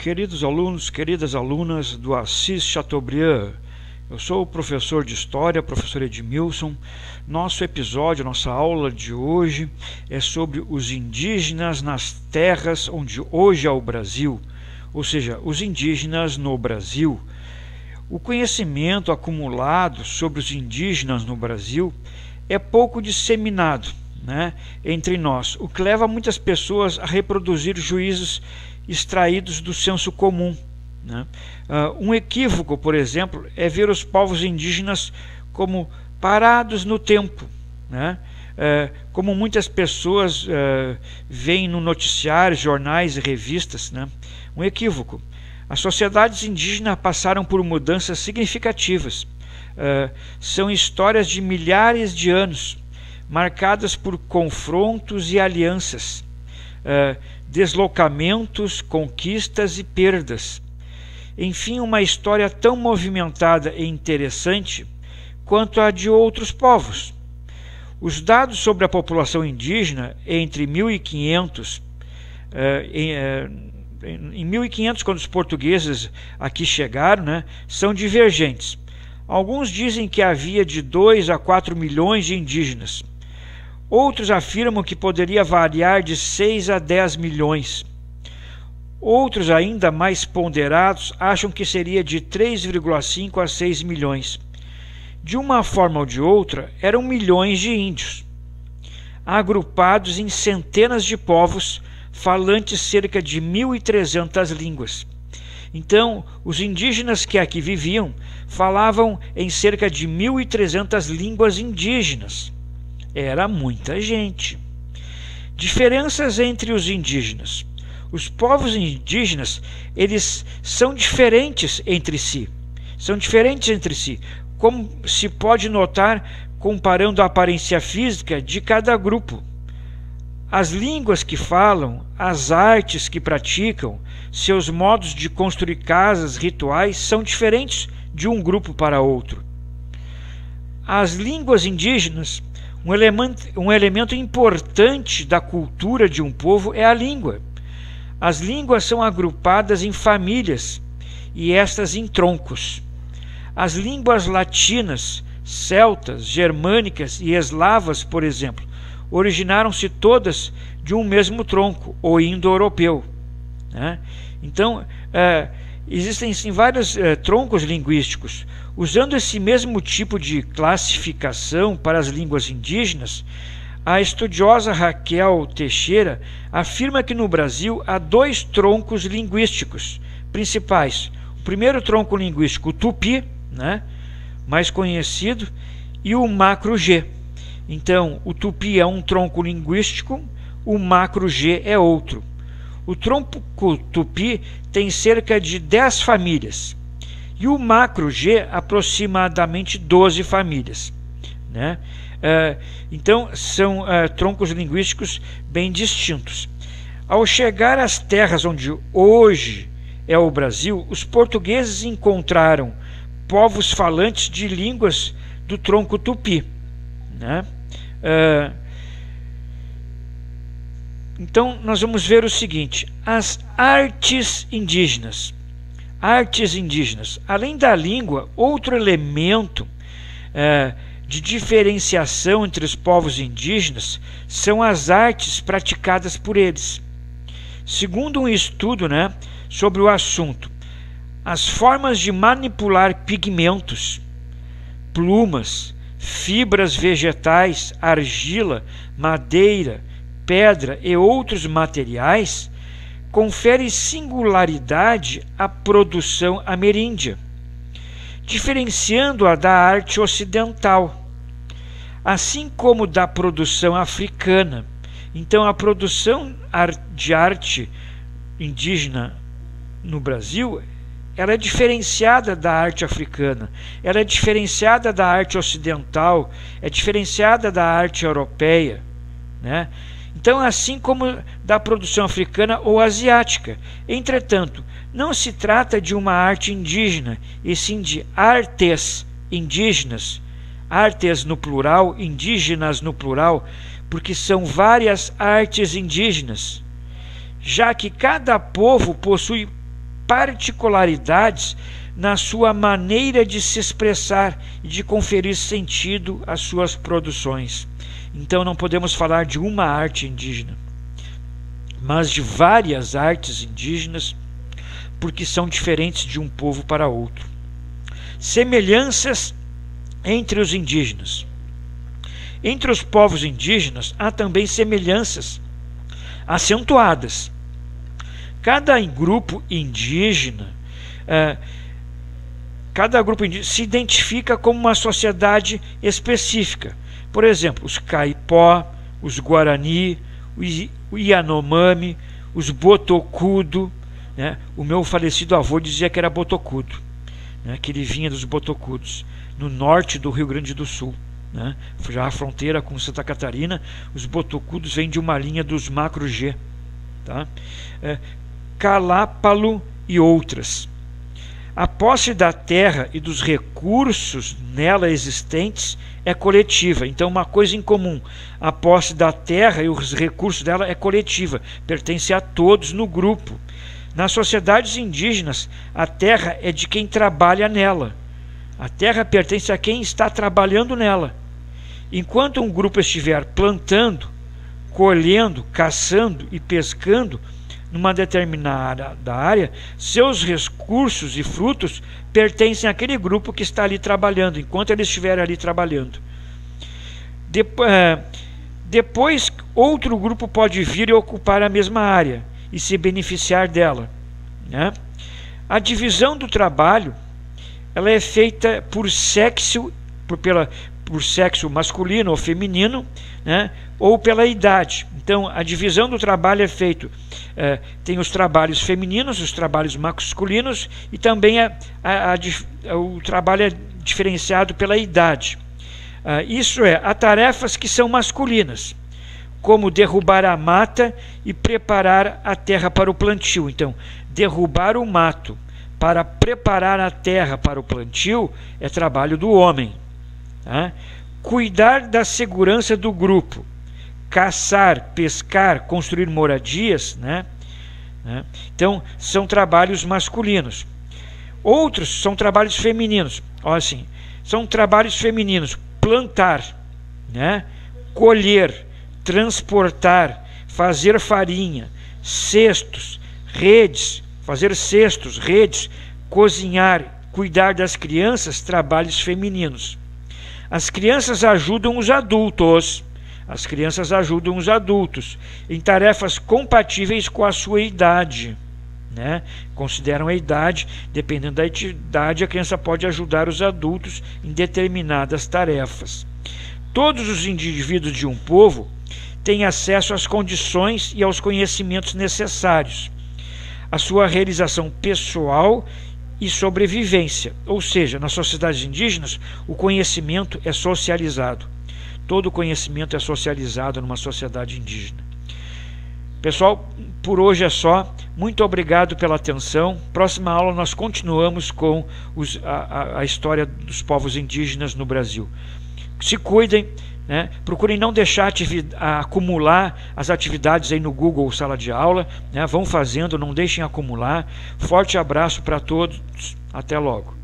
Queridos alunos, queridas alunas do Assis Chateaubriand, eu sou o professor de História, professor Edmilson. Nosso episódio, nossa aula de hoje é sobre os indígenas nas terras onde hoje é o Brasil, ou seja, os indígenas no Brasil. O conhecimento acumulado sobre os indígenas no Brasil é pouco disseminado, entre nós, o que leva muitas pessoas a reproduzir juízos extraídos do senso comum. Um equívoco, por exemplo, é ver os povos indígenas como parados no tempo, como muitas pessoas veem no noticiário, jornais e revistas. Um equívoco. As sociedades indígenas passaram por mudanças significativas. São histórias de milhares de anos, marcadas por confrontos e alianças, deslocamentos, conquistas e perdas. Enfim, uma história tão movimentada e interessante quanto a de outros povos. Os dados sobre a população indígena entre 1500, em 1500, quando os portugueses aqui chegaram, são divergentes. Alguns dizem que havia de 2 a 4 milhões de indígenas. Outros afirmam que poderia variar de 6 a 10 milhões. Outros, ainda mais ponderados, acham que seria de 3,5 a 6 milhões. De uma forma ou de outra, eram milhões de índios, agrupados em centenas de povos, falantes cerca de 1.300 línguas. Então, os indígenas que aqui viviam falavam em cerca de 1.300 línguas indígenas. Era muita gente. Diferenças entre os indígenas. Os povos indígenas, eles são diferentes entre si. Como se pode notar comparando a aparência física de cada grupo. As línguas que falam, as artes que praticam, seus modos de construir casas, rituais, são diferentes de um grupo para outro. As línguas indígenas, um elemento importante da cultura de um povo é a língua. As línguas são agrupadas em famílias e estas em troncos. As línguas latinas, celtas, germânicas e eslavas, por exemplo, originaram-se todas de um mesmo tronco, o indo-europeu. Então, existem sim vários troncos linguísticos. Usando esse mesmo tipo de classificação para as línguas indígenas, a estudiosa Raquel Teixeira afirma que no Brasil há 2 troncos linguísticos principais. O primeiro tronco linguístico, o Tupi, mais conhecido, e o Macro-G. Então, o Tupi é um tronco linguístico, o Macro-G é outro. O tronco Tupi tem cerca de 10 famílias e o Macro-G aproximadamente 12 famílias. Então, são troncos linguísticos bem distintos. Ao chegar às terras onde hoje é o Brasil, os portugueses encontraram povos falantes de línguas do tronco Tupi. Então, nós vamos ver o seguinte: as artes indígenas. Além da língua, outro elemento de diferenciação entre os povos indígenas são as artes praticadas por eles. Segundo um estudo sobre o assunto, as formas de manipular pigmentos, plumas, fibras vegetais, argila, madeira, pedra e outros materiais confere singularidade à produção ameríndia, diferenciando-a da arte ocidental, assim como da produção africana. Então, a produção de arte indígena no Brasil, ela é diferenciada da arte africana, ela é diferenciada da arte ocidental, é diferenciada da arte europeia, Então, assim como da produção africana ou asiática. Entretanto, não se trata de uma arte indígena, e sim de artes indígenas, artes no plural, indígenas no plural, porque são várias artes indígenas, já que cada povo possui particularidades na sua maneira de se expressar e de conferir sentido às suas produções. Então não podemos falar de uma arte indígena, mas de várias artes indígenas, porque são diferentes de um povo para outro. Semelhanças entre os indígenas. Entre os povos indígenas há também semelhanças acentuadas. Cada grupo indígena se identifica como uma sociedade específica. Por exemplo, os Caipó, os Guarani, o Yanomami, os Botocudo, né? O meu falecido avô dizia que era Botocudo, né? Que ele vinha dos Botocudos, no norte do Rio Grande do Sul, né? Já a fronteira com Santa Catarina. Os Botocudos vêm de uma linha dos Macro G, tá? Calápalo e outras. A posse da terra e dos recursos nela existentes é coletiva. Então, uma coisa em comum: a posse da terra e os recursos dela é coletiva, pertence a todos no grupo. Nas sociedades indígenas, a terra é de quem trabalha nela. A terra pertence a quem está trabalhando nela. Enquanto um grupo estiver plantando, colhendo, caçando e pescando numa determinada área, seus recursos e frutos pertencem àquele grupo que está ali trabalhando, enquanto ele estiver ali trabalhando. Depois, outro grupo pode vir e ocupar a mesma área e se beneficiar dela, né? A divisão do trabalho, ela é feita por sexo masculino ou feminino, né? Ou pela idade. Então, a divisão do trabalho é feita, tem os trabalhos femininos, os trabalhos masculinos, e também o trabalho é diferenciado pela idade. Isso é, há tarefas que são masculinas, como derrubar a mata e preparar a terra para o plantio. Então, derrubar o mato para preparar a terra para o plantio é trabalho do homem, tá? Cuidar da segurança do grupo, caçar, pescar, construir moradias, né? Então, são trabalhos masculinos. Outros são trabalhos femininos. Olha assim, são trabalhos femininos: plantar, né? Colher, transportar, fazer farinha, cestos, redes, fazer cestos, redes, cozinhar, cuidar das crianças, trabalhos femininos. As crianças ajudam os adultos. As crianças ajudam os adultos em tarefas compatíveis com a sua idade, né? Consideram a idade, dependendo da idade, a criança pode ajudar os adultos em determinadas tarefas. Todos os indivíduos de um povo têm acesso às condições e aos conhecimentos necessários à sua realização pessoal e sobrevivência. Ou seja, nas sociedades indígenas, o conhecimento é socializado. Todo conhecimento é socializado numa sociedade indígena. Pessoal, por hoje é só. Muito obrigado pela atenção. Próxima aula nós continuamos com a história dos povos indígenas no Brasil. Se cuidem, né? Procurem não deixar acumular as atividades aí no Google Sala de Aula, né? Vão fazendo, não deixem acumular. Forte abraço para todos. Até logo.